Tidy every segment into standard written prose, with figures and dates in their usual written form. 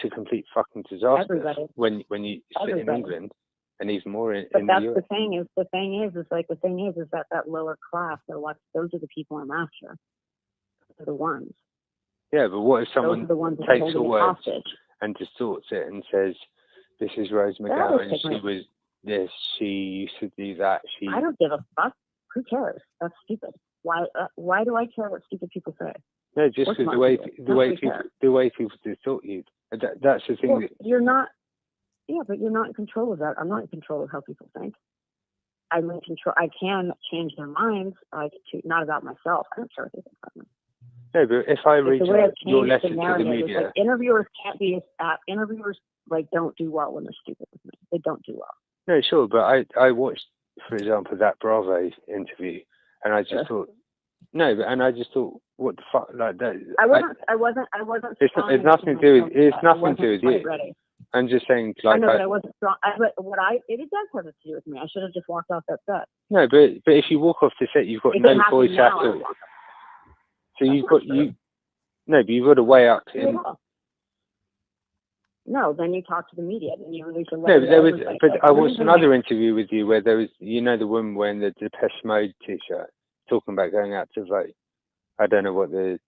a complete fucking disaster. Everybody. When you sit in England, and even more in the US. But the thing is that lower class, those are the people I'm after. They're the ones. Yeah, but what if someone takes the words and distorts it and says, "This is Rose McGowan. She was this. She used to do that. She." I don't give a fuck. Who cares? That's stupid. Why do I care what stupid people say? No, just because the way people distort you. That's the thing. Well, you're not. Yeah, but you're not in control of that. I'm not in control of how people think. I'm in control. I can change their minds. Not about myself. I don't care what they think about me. No, but if I read your letter to the media, like, interviewers can't be interviewers don't do well when they're stupid with me. They don't do well. No, sure, but I watched, for example, that Bravo interview, and I just thought, what the fuck, like that. I wasn't. It's nothing to do with. It's nothing to do with you. Ready. I'm just saying, like, I know, but I wasn't strong. It does have to do with me. I should have just walked off that set. No, but if you walk off the set, you've got no voice at all. So you've got but you've got to weigh up. No, then you talk to the media. Then you release a letter. I watched another interview with you where there was, the woman wearing the Depeche Mode T-shirt, talking about going out to vote. I don't know what the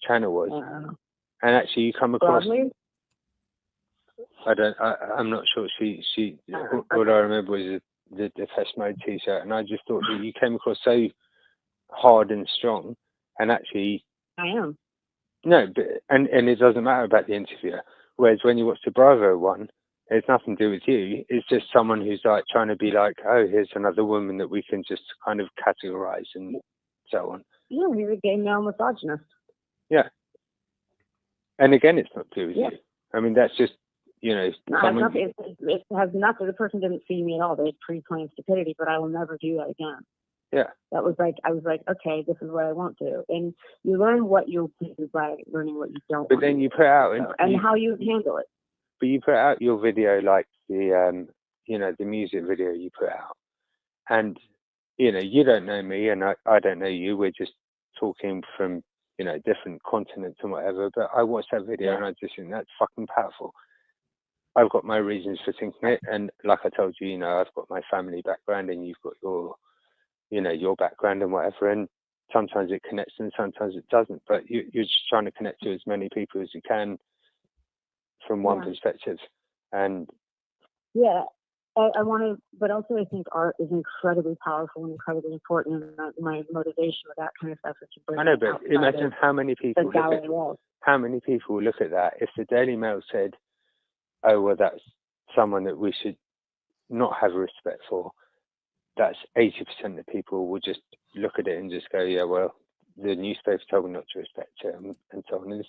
channel was. And actually, you come across. Broadly? I'm not sure. She. All I remember was the Depeche Mode T-shirt, and I just thought that you came across so hard and strong. And actually, I am. No, but and it doesn't matter about the interviewer. Whereas when you watch the Bravo one, it's nothing to do with you. It's just someone who's like trying to be like, oh, here's another woman that we can just kind of categorize and so on. Yeah, he's a gay male misogynist. Yeah. And again, it's not to do with you. I mean, that's just, it has nothing. The person didn't see me at all. They had pre-planned stupidity, but I will never do that again. Yeah. That was like, I was like, okay, this is what I want to. And you learn what you'll do by learning what you don't. But then you put out and how you handle it. But you put out your video, like the the music video you put out, and you don't know me and I don't know you. We're just talking from different continents and whatever. But I watched that video and I just think that's fucking powerful. I've got my reasons for thinking it, and like I told you, I've got my family background, and you've got your your background and whatever, and sometimes it connects and sometimes it doesn't, but you're just trying to connect to as many people as you can from one perspective. And I want to, but also I think art is incredibly powerful and incredibly important, and my motivation with that kind of stuff is to bring. I know, but imagine how many people look at that. If the Daily Mail said, oh, well, that's someone that we should not have respect for, that's 80% of people will just look at it and just go, yeah, well, the newspaper told me not to respect it, and so on. And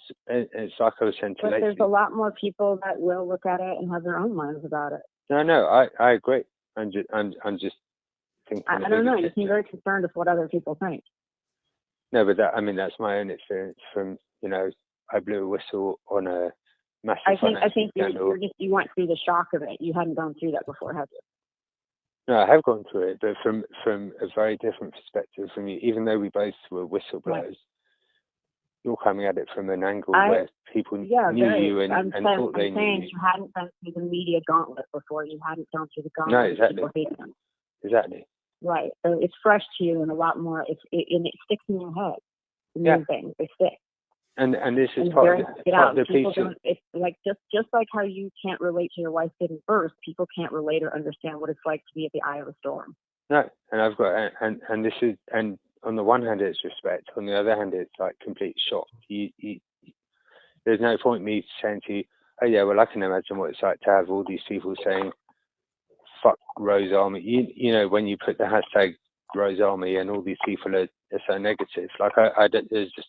it's like I was saying to But there's a lot more people that will look at it and have their own minds about it. No, I agree. I'm just thinking. I don't know. You seem very concerned with what other people think. No, but that's my own experience from, I blew a whistle on a massive. I think you went through the shock of it. You hadn't gone through that before, have you? No, I have gone through it, but from a very different perspective from you. Even though we both were whistleblowers, you're coming at it from an angle where people knew you and thought they knew you. You hadn't gone through the media gauntlet before. You hadn't gone through the gauntlet. No, exactly. People hate them. Exactly. Right. So it's fresh to you and a lot more. It sticks in your head. The new things, they stick. And this is part of the piece. It's like just like how you can't relate to your wife giving birth, people can't relate or understand what it's like to be at the eye of a storm. No, and I've got and this is, and on the one hand it's respect, on the other hand it's like complete shock. You there's no point me saying to you, oh yeah, well I can imagine what it's like to have all these people saying fuck Rose Army. You when you put the hashtag Rose Army and all these people are so negative. Like there's just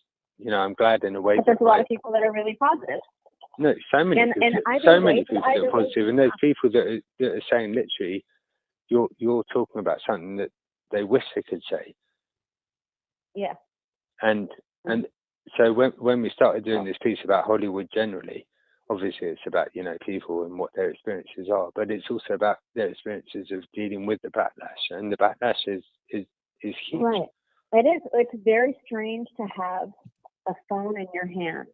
I'm glad in a way. But there's a lot of people that are really positive. No, so many people that are positive, and there's people that are saying literally, you're talking about something that they wish they could say. Yeah. And so when we started doing this piece about Hollywood generally, obviously it's about people and what their experiences are, but it's also about their experiences of dealing with the backlash, and the backlash is huge. Right. It is. It's very strange to have a phone in your hand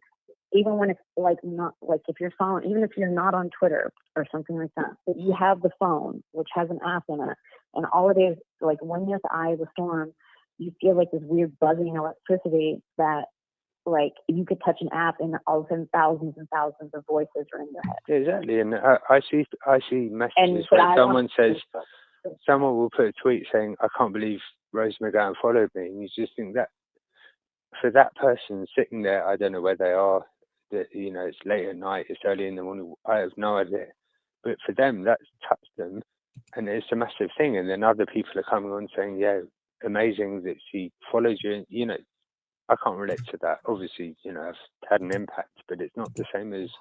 even when it's like not like if you're following, even if you're not on Twitter or something like that, but you have the phone which has an app in it, and all it is like when you're at the eye of the storm, you feel like this weird buzzing electricity that like you could touch an app and all of a sudden thousands and thousands of voices are in your head. Exactly, and I see messages where someone says, someone will put a tweet saying, "I can't believe Rose McGowan followed me," and you just think that for that person sitting there, I don't know where they are. That it's late at night, it's early in the morning. I have no idea, but for them, that's touched them, and it's a massive thing. And then other people are coming on saying, "Yeah, amazing that she followed you." And, I can't relate to that. Obviously, I've had an impact, but it's not the same as,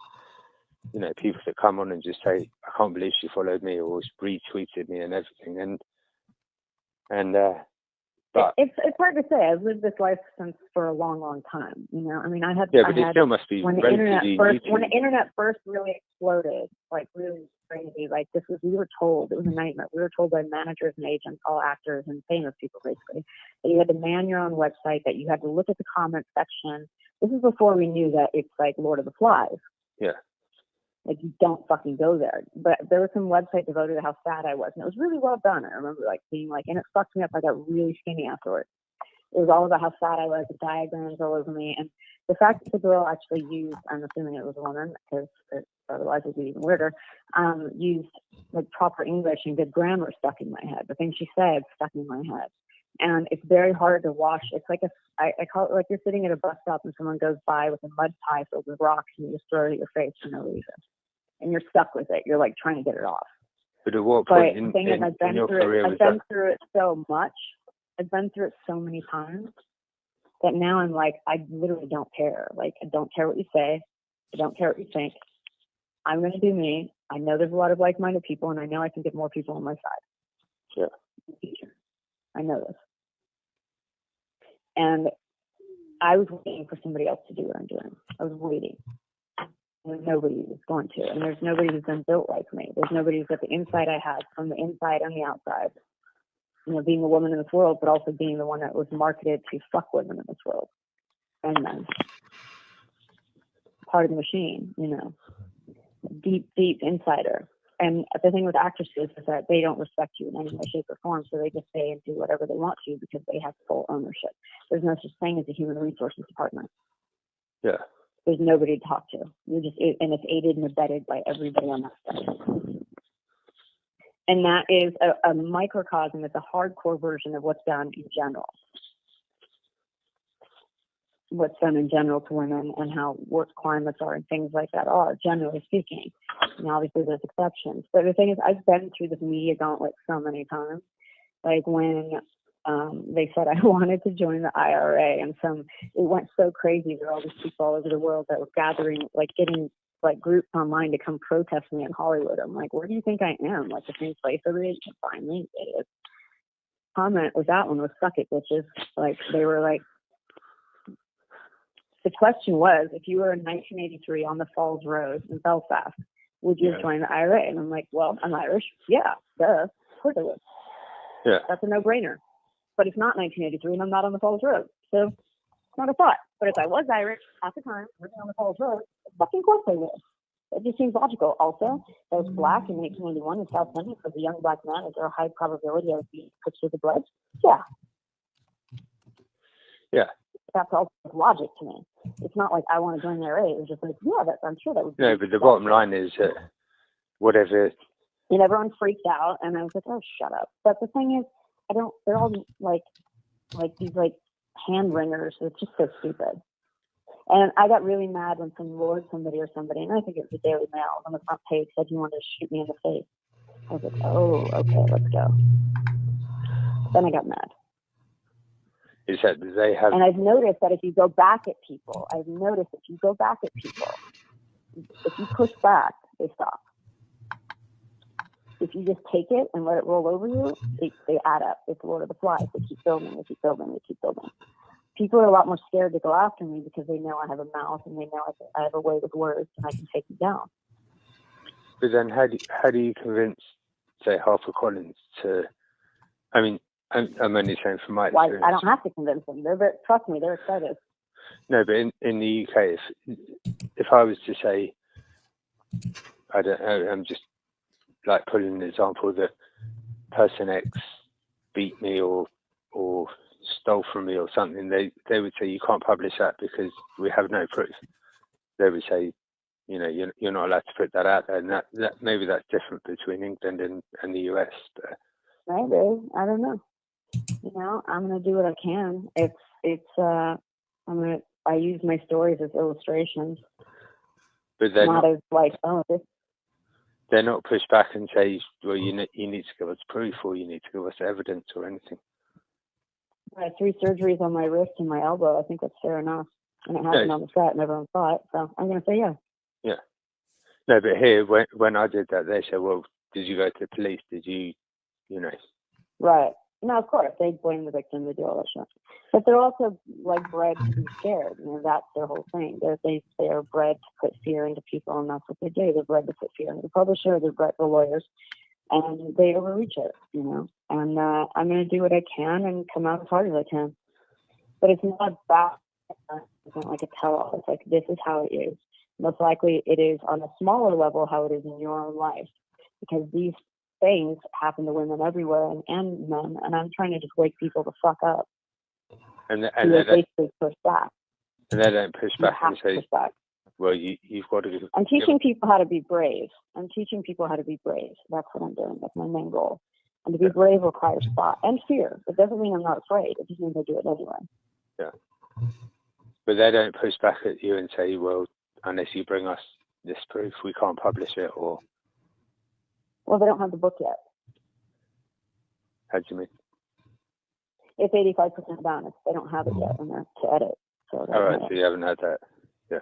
people that come on and just say, "I can't believe she followed me," or retweeted me and everything. But it's hard to say. I've lived this life for a long, long time. I mean, I had. Yeah, but it still must be when the internet first really exploded, like really crazy. Like we were told it was a nightmare. We were told by managers and agents, all actors and famous people, basically, that you had to man your own website, that you had to look at the comment section. This is before we knew that it's like Lord of the Flies. Yeah. Like, you don't fucking go there. But there was some website devoted to how sad I was. And it was really well done. I remember being and it fucked me up. I got really skinny afterwards. It was all about how sad I was, the diagrams all over me. And the fact that the girl actually used, I'm assuming it was a woman, because otherwise it would be even weirder, used proper English and good grammar stuck in my head. The things she said stuck in my head. And it's very hard to wash. It's like I call it like you're sitting at a bus stop and someone goes by with a mud pie filled with rocks and you just throw it at your face for no reason. And you're stuck with it. You're trying to get it off. But at what point in your career was that? I've been through it so much. I've been through it so many times that now I'm I literally don't care. I don't care what you say. I don't care what you think. I'm going to do me. I know there's a lot of like-minded people, and I know I can get more people on my side. Sure. In the future. I know this. And I was waiting for somebody else to do what I'm doing. I was waiting. And nobody was going to. And there's nobody who's been built like me. There's nobody who's got the insight I had from the inside and the outside. Being a woman in this world, but also being the one that was marketed to fuck women in this world. And then part of the machine, deep, deep insider. And the thing with actresses is that they don't respect you in any way, shape, or form, so they just say and do whatever they want to because they have full ownership. There's no such thing as a human resources department. Yeah. There's nobody to talk to. And it's aided and abetted by everybody on that side. And that is a microcosm. It's a hardcore version of what's done in general. What's done in general to women and how work climates are and things like that are, generally speaking. And obviously there's exceptions. But the thing is, I've been through this media gauntlet so many times. When they said I wanted to join the IRA, and it went so crazy. There were all these people all over the world that were gathering, getting groups online to come protest me in Hollywood. I'm like, where do you think I am? The same place every day you can find me? Idiots. Comment with that one was, suck it, bitches. They were the question was, if you were in 1983 on the Falls Road in Belfast, would you join the IRA? And I'm like, well, I'm Irish. Yeah, duh. Of course I would. Yeah. That's a no-brainer. But it's not 1983 and I'm not on the Falls Road. So it's not a thought. But if I was Irish at the time, living on the Falls Road, fucking course I would. It just seems logical. Also, I was black in 1991 in South London. As a young black man, is there a high probability I would be put through the blood? Yeah. Yeah. That's also logic to me. It's not I want to join the IRA. It was just I'm sure that would be. No, but the bottom line is whatever. And everyone freaked out, and I was like, oh, shut up. But the thing is, they're all these hand wringers. It's just so stupid. And I got really mad when somebody, and I think it was the Daily Mail on the front page, said you wanted to shoot me in the face. I was like, oh, okay, let's go. Then I got mad. Is that they have? And I've noticed that if you go back at people, if you push back, they stop. If you just take it and let it roll over you, they add up. It's Lord of the Flies. They keep building. People are a lot more scared to go after me because they know I have a mouth and they know I have a way with words and I can take them down. But then how do you convince, say, HarperCollins to, I mean, I'm only saying from my experience. I don't have to convince them. Trust me, they're excited. No, but in the UK, if I was to say, I don't know, I'm just like putting an example that person X beat me or stole from me or something, they would say you can't publish that because we have no proof. They would say, you know, you're not allowed to put that out there, and that maybe that's different between England and the US. But maybe, I don't know. You know, I'm gonna do what I can. I use my stories as illustrations, but they're not as like, oh, this. They're not pushed back and say, well, you need to give us proof or you need to give us evidence or anything. I had 3 surgeries on my wrist and my elbow. I think that's fair enough. And it happened on the set and everyone saw it. So I'm going to say yeah. Yeah. No, but here, when I did that, they said, well, did you go to the police? Did you know? Right. No, of course. They blame the victim. They do all that shit. But they're also, like, bred to be scared. You know, that's their whole thing. They are bred to put fear into people, and that's what they do. They're bred to put fear into the publisher. They're bred for lawyers. And they overreach it, you know. And I'm going to do what I can and come out as hard as I can. But it's not that. It's not like a tell-all. It's like, this is how it is. Most likely it is on a smaller level how it is in your own life. Because these things happen to women everywhere and men. And I'm trying to just wake people the fuck up. And they basically push back. And they don't push back and say, well, you've got to... I'm teaching people how to be brave. I'm teaching people how to be brave. That's what I'm doing. That's my main goal. And to be brave requires thought and fear. It doesn't mean I'm not afraid. It just means I do it anyway. Yeah. But they don't push back at you and say, well, unless you bring us this proof, we can't publish it, or... Well, they don't have the book yet. How do you mean? It's 85% done. They don't have it yet in there to edit. So all right, so you haven't had that. Yeah.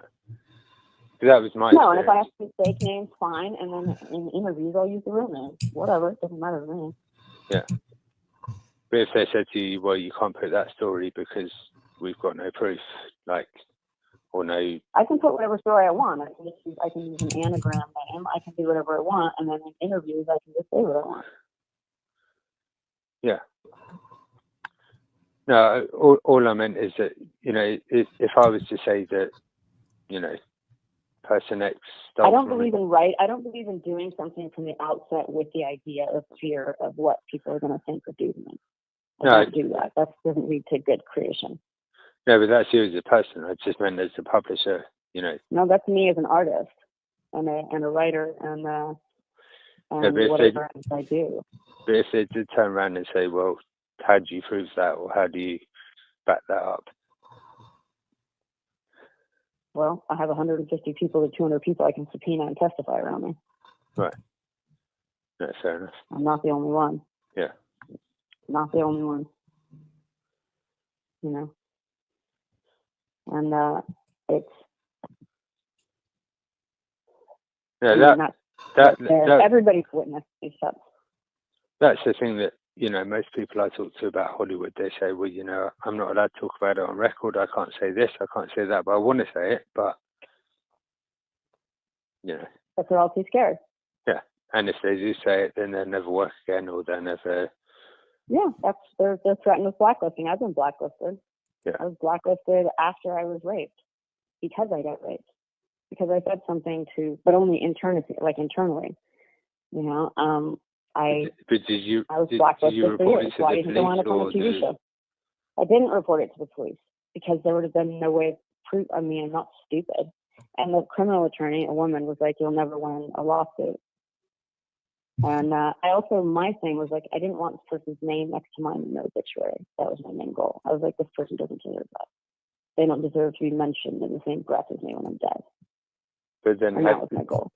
That was my No, experience. and if I have to use fake names, fine. And then in interviews, I'll use the real name. Whatever. It doesn't matter to me. Yeah. But if they said to you, well, you can't put that story because we've got no proof, like, or no... I can put whatever story I want. I can use an anagram name. I can do whatever I want. And then in interviews, I can just say what I want. Yeah. No, all I meant is that, you know, if I was to say that, you know, person X... I don't believe in doing something from the outset with the idea of fear of what people are going to think or do to me. I don't do that. That doesn't lead to good creation. No, but that's you as a person. I just meant as a publisher, you know. No, that's me as an artist and a writer and whatever I do. But if they did turn around and say, well, how do you prove that, or how do you back that up? Well, I have 150 people to 200 people I can subpoena and testify around me. Right. No, fair enough. I'm not the only one. Yeah. Not the only one. You know. And it's... Yeah, everybody's witnessed these steps. That's the thing that, you know, most people I talk to about Hollywood, they say, well, you know, I'm not allowed to talk about it on record. I can't say this, I can't say that, but I want to say it, but, you know. But they're all too scared. Yeah. And if they do say it, then they'll never work again, or they'll never... Yeah, they're threatened with blacklisting. I've been blacklisted. Yeah. I was blacklisted after I was raped because I got raped. Because I said something but only internally. You know, I was blacklisted for years. Why didn't they want to come on a TV show? I didn't report it to the police because there would have been no way of proof. I mean, I'm not stupid. And the criminal attorney, a woman, was like, "You'll never win a lawsuit." And I also, my thing was like, I didn't want this person's name next to mine in the obituary. That was my main goal. I was like, this person doesn't deserve that. They don't deserve to be mentioned in the same breath as me when I'm dead. But then that was my goal.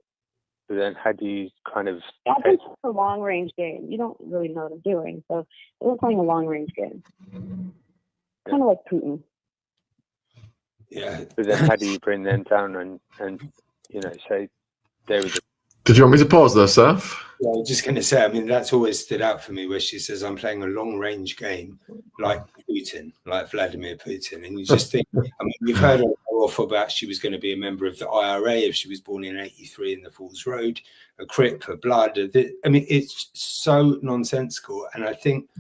But then how do you kind of... I think it's a long-range game. You don't really know what I'm doing. So we're playing a long-range game. Kind of like Putin. Yeah. But then how do you bring them down and you know, say they were the... Did you want me to pause there, Seth? Yeah, I was just going to say, I mean, that's always stood out for me, where she says, I'm playing a long-range game like Putin, like Vladimir Putin. And you just think, I mean, we've heard her go off about she was going to be a member of the IRA if she was born in '83 in the Falls Road, a Crip, a Blood. I mean, it's so nonsensical. And I think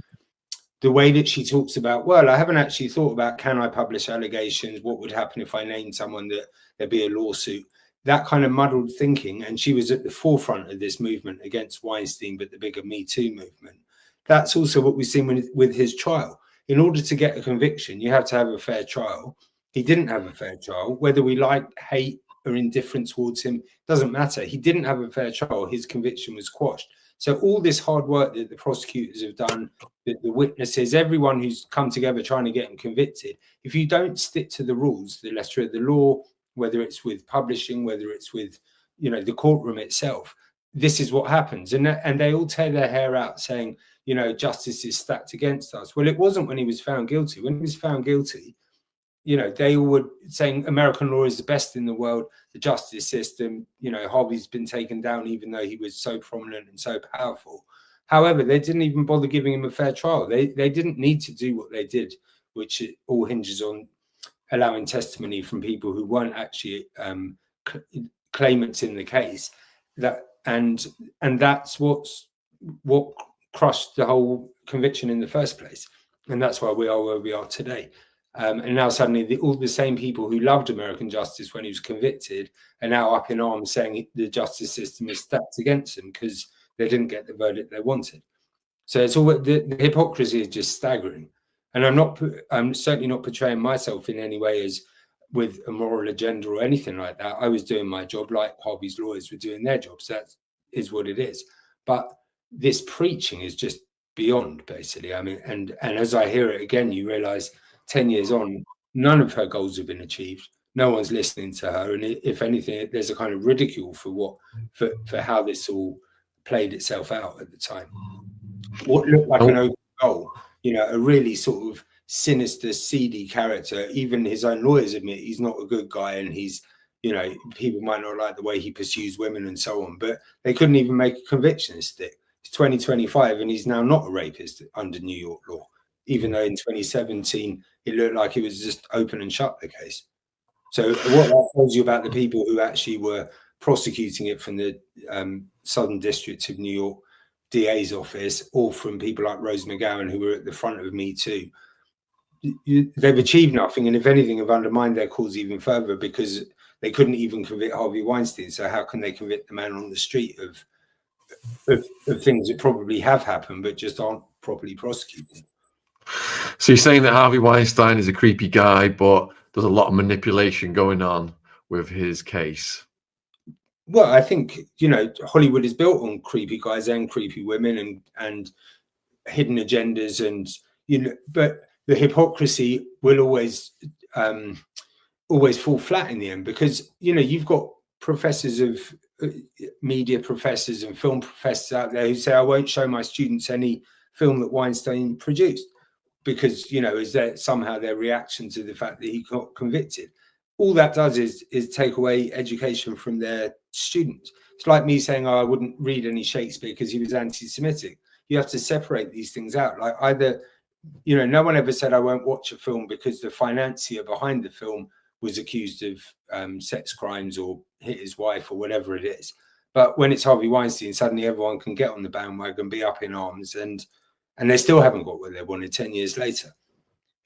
the way that she talks about, well, I haven't actually thought about, can I publish allegations? What would happen if I named someone, that there'd be a lawsuit? That kind of muddled thinking. And she was at the forefront of this movement against Weinstein, but the bigger Me Too movement. That's also what we've seen with his trial. In order to get a conviction, you have to have a fair trial. He didn't have a fair trial. Whether we like, hate, or indifferent towards him, doesn't matter. He didn't have a fair trial. His conviction was quashed. So all this hard work that the prosecutors have done, the witnesses, everyone who's come together trying to get him convicted, if you don't stick to the rules, the letter of the law, whether it's with publishing, whether it's with, you know, the courtroom itself, this is what happens. And they all tear their hair out saying, you know, justice is stacked against us. Well, it wasn't when he was found guilty. When he was found guilty, you know, they all were saying American law is the best in the world, the justice system, you know, Harvey's been taken down even though he was so prominent and so powerful. However, they didn't even bother giving him a fair trial. They didn't need to do what they did, which it all hinges on allowing testimony from people who weren't actually claimants in the case. And that's what crushed the whole conviction in the first place. And that's why we are where we are today. And now suddenly all the same people who loved American justice when he was convicted are now up in arms saying the justice system is stacked against them because they didn't get the verdict they wanted. So it's all, the hypocrisy is just staggering. And I'm certainly not portraying myself in any way as with a moral agenda or anything like that. I was doing my job like Harvey's lawyers were doing their jobs. That is what it is. But this preaching is just beyond, basically. I mean, and as I hear it again, you realize 10 years on, none of her goals have been achieved. No one's listening to her. And if anything, there's a kind of ridicule for how this all played itself out at the time. What looked like an open goal, you know, a really sort of sinister, seedy character. Even his own lawyers admit he's not a good guy, and he's, you know, people might not like the way he pursues women and so on, but they couldn't even make a conviction stick. It's 2025 and he's now not a rapist under New York law, even though in 2017 it looked like he was just open and shut the case. So what that tells you about the people who actually were prosecuting it from the Southern District of New York DA's office, or from people like Rose McGowan who were at the front of Me Too, they've achieved nothing, and if anything have undermined their cause even further, because they couldn't even convict Harvey Weinstein. So how can they convict the man on the street of things that probably have happened but just aren't properly prosecuted? So you're saying that Harvey Weinstein is a creepy guy, but there's a lot of manipulation going on with his case. Well, I think, you know, Hollywood is built on creepy guys and creepy women and hidden agendas, and, you know, but the hypocrisy will always fall flat in the end, because, you know, you've got professors of media professors and film professors out there who say, I won't show my students any film that Weinstein produced, because, you know, is that somehow their reaction to the fact that he got convicted. All that does is take away education from their students. It's like me saying, oh, I wouldn't read any Shakespeare because he was anti-Semitic. You have to separate these things out. Like, either, you know, no one ever said I won't watch a film because the financier behind the film was accused of sex crimes or hit his wife or whatever it is. But when it's Harvey Weinstein, suddenly everyone can get on the bandwagon, be up in arms, and they still haven't got what they wanted 10 years later.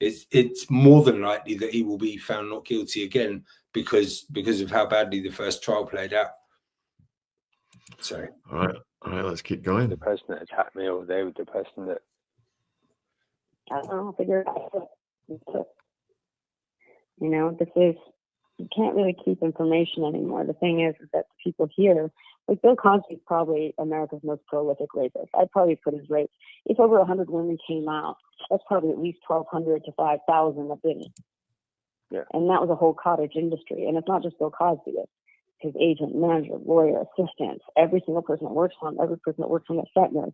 It's more than likely that he will be found not guilty again because of how badly the first trial played out. So, all right, let's keep going. The person that attacked me, or they were the person that, I don't know, figure it out. You know, you can't really keep information anymore. The thing is that people here, like Bill Cosby is probably America's most prolific rapist. I'd probably put his rape, if over 100 women came out, that's probably at least 1,200 to 5,000 that didn't. Yeah. And that was a whole cottage industry. And it's not just Bill Cosby, it's his agent, manager, lawyer, assistants, every single person that works on, every person that works on the set nurse,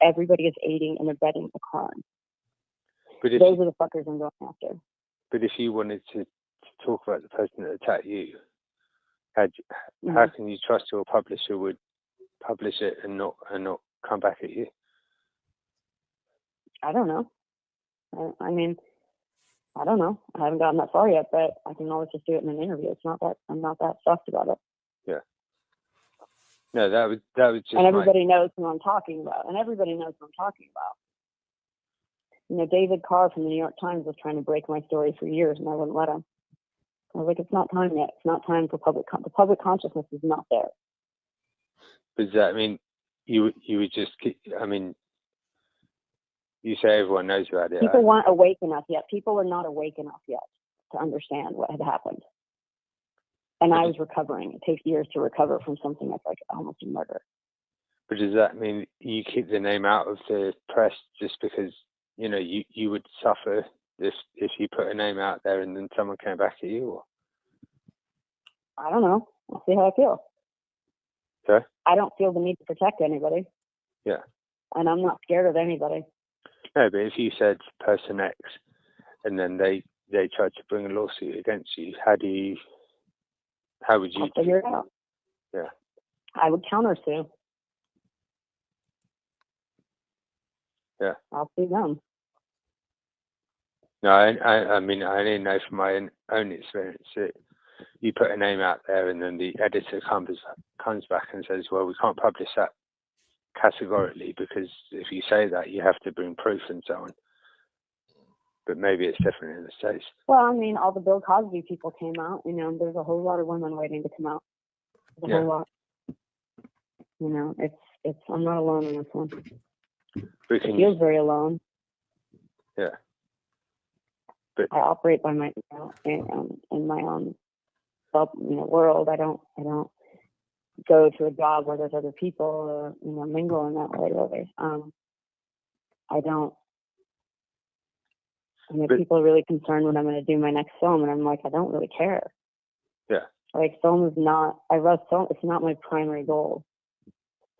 everybody is aiding and abetting the crime. But those are the fuckers I'm going after. But if you wanted to talk about the person that attacked you, how can you trust your publisher would publish it and not come back at you? I don't know. I mean, I don't know. I haven't gotten that far yet, but I can always just do it in an interview. It's not that I'm not that fussed about it. Yeah. No, that was just. And everybody knows who I'm talking about. You know, David Carr from the New York Times was trying to break my story for years, and I wouldn't let him. I was like, it's not time yet. It's not time for the public consciousness is not there. Does that mean you would just keep, I mean, you say everyone knows about it. People weren't awake enough yet. People were not awake enough yet to understand what had happened. And I was recovering. It takes years to recover from something that's like almost a murder. But does that mean you keep the name out of the press just because, you know, you would suffer if you put a name out there and then someone came back at you? Or? I don't know. I'll see how I feel. Okay. I don't feel the need to protect anybody. Yeah. And I'm not scared of anybody. No, but if you said person X and then they tried to bring a lawsuit against you, how would you I'll figure it out. Yeah. I would countersue. Yeah. I'll sue them. No, I mean, I only know from my own experience that you put a name out there and then the editor comes back and says, well, we can't publish that categorically because if you say that, you have to bring proof and so on. But maybe it's different in the States. Well, I mean, all the Bill Cosby people came out. You know, there's a whole lot of women waiting to come out. There's a whole lot. You know, it's. I'm not alone in this one. It feels very alone. Yeah. But I operate by my, in my own, world. I don't go to a job where there's other people or mingle in that way. Really. I don't. I mean, people are really concerned when I'm going to do my next film, and I'm like, I don't really care. Yeah. Like, film is not. I wrote film. It's not my primary goal.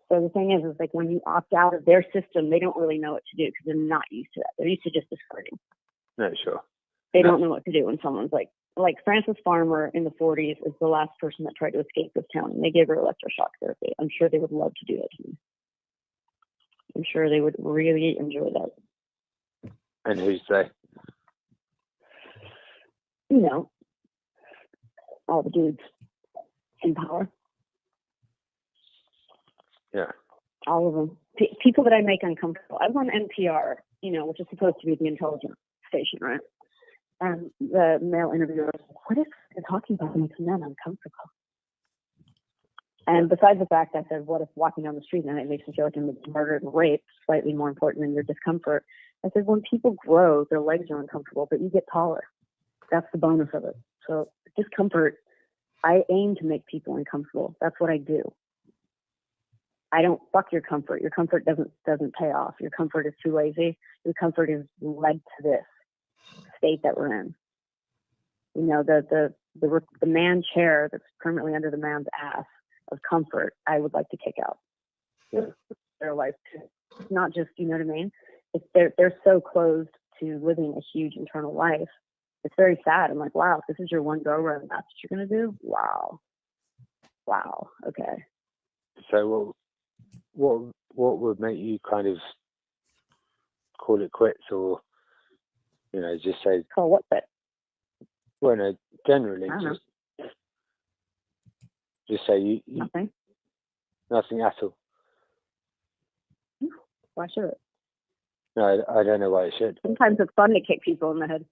So the thing is like when you opt out of their system, they don't really know what to do because they're not used to that. They're used to just discarding. No, sure. They don't know what to do when someone's like Frances Farmer in the 40s is the last person that tried to escape this town, and they gave her electroshock therapy. I'm sure they would love to do that to me. I'm sure they would really enjoy that. And who's they? You know, all the dudes in power. Yeah. All of them. People that I make uncomfortable. I was on NPR, which is supposed to be the intelligence station, right? And the male interviewer was like, what if they're talking about makes men uncomfortable? And besides the fact, I said, what if walking down the street and it makes me feel like I'm being murdered and raped, slightly more important than your discomfort? I said, when people grow, their legs are uncomfortable, but you get taller. That's the bonus of it. So discomfort, I aim to make people uncomfortable. That's what I do. I don't fuck your comfort. Your comfort doesn't pay off. Your comfort is too lazy. Your comfort is led to this state that we're in. The man chair that's permanently under the man's ass of comfort, I would like to kick out. Yeah. Their life too. It's not just, you know what I mean? It's they're so closed to living a huge internal life. It's very sad. I'm like, wow, if this is your one go round, that's what you're gonna do? Wow. Okay. So what would make you kind of call it quits, or just say call what quit? Well, no, generally just say you nothing at all. Why should it? No, I don't know why it should. Sometimes it's fun to kick people in the head.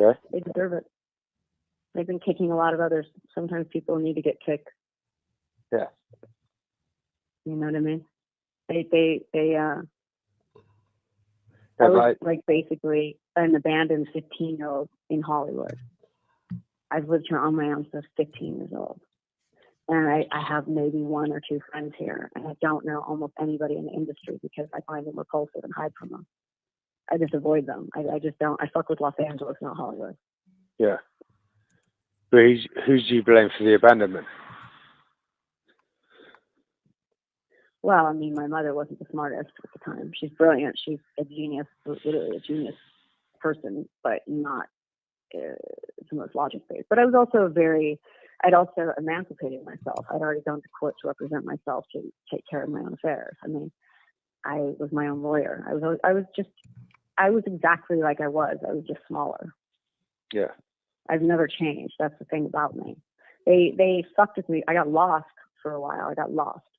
Okay. They deserve it. They've been kicking a lot of others. Sometimes people need to get kicked. Yeah. You know what I mean? I was like basically an abandoned 15-year-old in Hollywood. I've lived here on my own since 15 years old. And I have maybe one or two friends here. And I don't know almost anybody in the industry because I find them repulsive and hide from them. I just avoid them. I just don't. I fuck with Los Angeles, not Hollywood. Yeah. But who do you blame for the abandonment? Well, I mean, my mother wasn't the smartest at the time. She's brilliant. She's a genius, literally a genius person, but not the most logic-based. But I was also I'd also emancipated myself. I'd already gone to court to represent myself, to take care of my own affairs. I mean, I was my own lawyer. I was exactly like I was just smaller. Yeah. I've never changed. That's the thing about me. They fucked with me. I got lost for a while.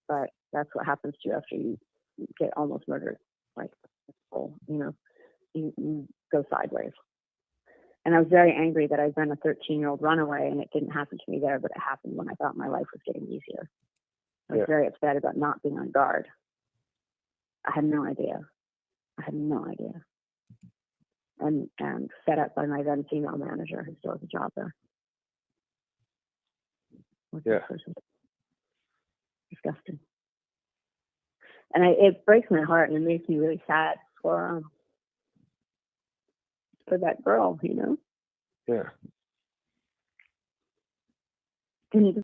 But that's what happens to you after you get almost murdered. Like, you go sideways. And I was very angry that I'd been a 13-year-old runaway and it didn't happen to me there, but it happened when I thought my life was getting easier. I was very upset about not being on guard. I had no idea. And set up by my then female manager who still has a job there. Disgusting. And it breaks my heart and it makes me really sad for that girl, you know? Yeah. Can you